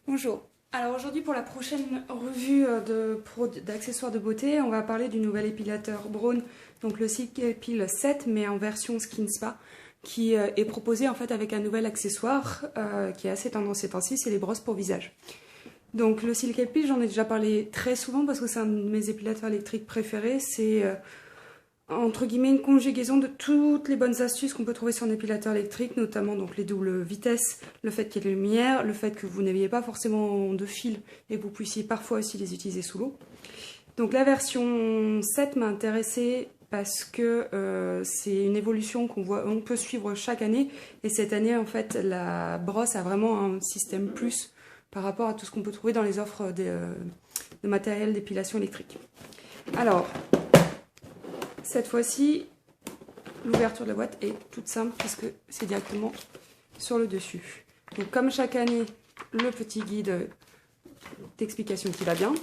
Bonjour. Alors aujourd'hui pour la prochaine revue d'accessoires de beauté, on va parler du nouvel épilateur Braun, donc le Silk Epil 7 mais en version Skin Spa, qui est proposé en fait avec un nouvel accessoire qui est assez tendance ces temps-ci, c'est les brosses pour visage. Donc le Silk Epil, j'en ai déjà parlé très souvent parce que c'est un de mes épilateurs électriques préférés, c'est entre guillemets une conjugaison de toutes les bonnes astuces qu'on peut trouver sur un épilateur électrique, notamment donc les doubles vitesses, le fait qu'il y ait de la lumière, le fait que vous n'ayez pas forcément de fil et que vous puissiez parfois aussi les utiliser sous l'eau. Donc la version 7 m'a intéressée parce que c'est une évolution on peut suivre chaque année, et cette année en fait la brosse a vraiment un système plus par rapport à tout ce qu'on peut trouver dans les offres de matériel d'épilation électrique. Alors cette fois-ci, l'ouverture de la boîte est toute simple puisque c'est directement sur le dessus. Donc comme chaque année, le petit guide d'explication qui va bien.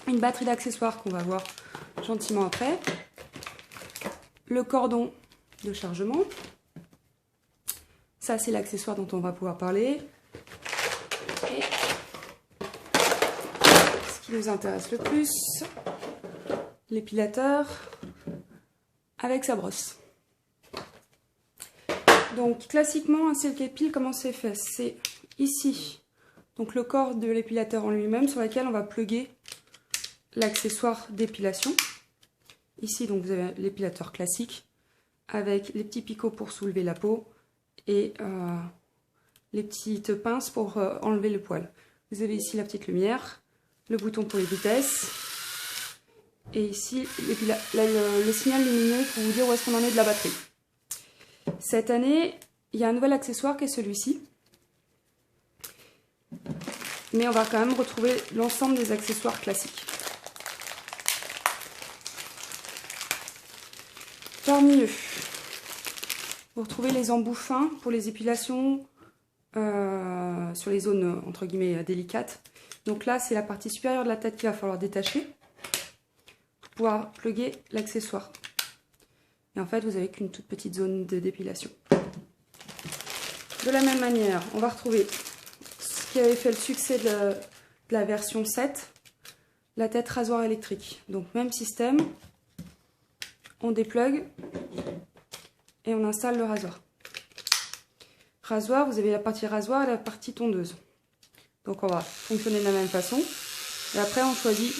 Une batterie d'accessoires qu'on va voir gentiment après. Le cordon de chargement. Ça, c'est l'accessoire dont on va pouvoir parler. Et ce qui nous intéresse le plus, l'épilateur avec sa brosse. Donc classiquement un Silk Epil, comment c'est fait? C'est ici donc le corps de l'épilateur en lui-même sur lequel on va plugger l'accessoire d'épilation. Ici donc vous avez l'épilateur classique avec les petits picots pour soulever la peau et les petites pinces pour enlever le poil. Vous avez ici la petite lumière, le bouton pour les vitesses. Et ici, le signal lumineux pour vous dire où est-ce qu'on en est de la batterie. Cette année, il y a un nouvel accessoire qui est celui-ci. Mais on va quand même retrouver l'ensemble des accessoires classiques. Parmi eux, vous retrouvez les embouts fins pour les épilations sur les zones entre guillemets délicates. Donc là, c'est la partie supérieure de la tête qu'il va falloir détacher. Pouvoir plugger l'accessoire. Et en fait, vous n'avez qu'une toute petite zone de dépilation. De la même manière, on va retrouver ce qui avait fait le succès de la version 7, la tête rasoir électrique. Donc même système, on déplugue et on installe le rasoir. Rasoir, vous avez la partie rasoir et la partie tondeuse. Donc on va fonctionner de la même façon. Et après, on choisit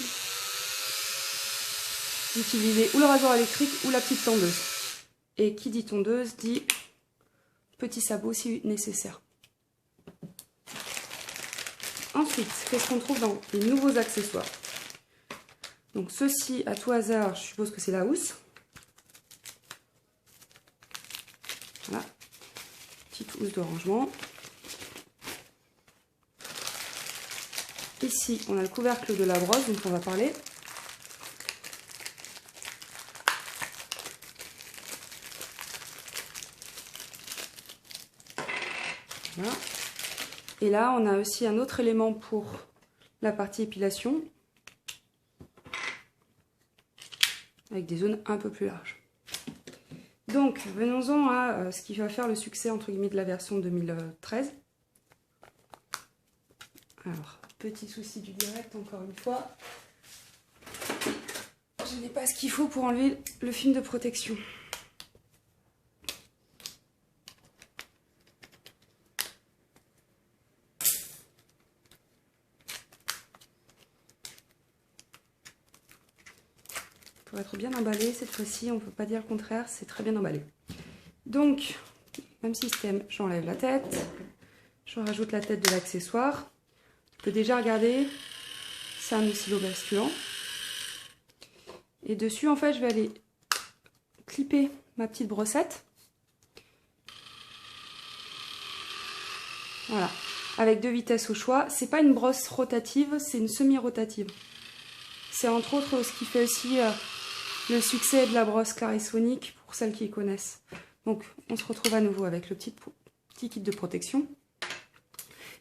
d'utiliser ou le rasoir électrique ou la petite tondeuse. Et qui dit tondeuse dit petit sabot si nécessaire. Ensuite, qu'est-ce qu'on trouve dans les nouveaux accessoires? Donc ceci, à tout hasard, je suppose que c'est la housse. Voilà, petite housse de rangement. Ici, on a le couvercle de la brosse, dont on va parler. Voilà. Et là, on a aussi un autre élément pour la partie épilation, avec des zones un peu plus larges. Donc, venons-en à ce qui va faire le succès entre guillemets de la version 2013. Alors, petit souci du direct encore une fois. Je n'ai pas ce qu'il faut pour enlever le film de protection. Pour être bien emballé, cette fois-ci, on ne peut pas dire le contraire, c'est très bien emballé. Donc, même système, j'enlève la tête, je rajoute la tête de l'accessoire. Je peux déjà regarder, c'est un oscillo basculant. Et dessus, en fait, je vais aller clipper ma petite brossette. Voilà, avec 2 vitesses au choix. C'est pas une brosse rotative, c'est une semi-rotative. C'est entre autres ce qui fait aussi le succès de la brosse Clarisonic pour celles qui connaissent. Donc on se retrouve à nouveau avec le petit kit de protection.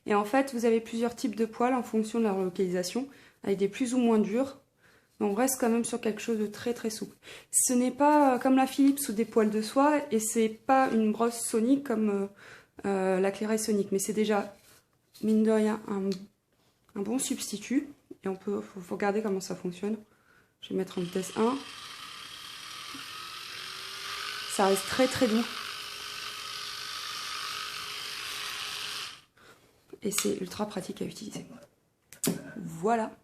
Et en fait vous avez plusieurs types de poils en fonction de leur localisation, avec des plus ou moins durs. Mais on reste quand même sur quelque chose de très très souple. Ce n'est pas comme la Philips ou des poils de soie, et c'est pas une brosse sonique comme la Clarisonic, mais c'est déjà mine de rien, un bon substitut. Et faut regarder comment ça fonctionne. Je vais mettre en vitesse 1. Ça reste très très doux. Et c'est ultra pratique à utiliser. Voilà.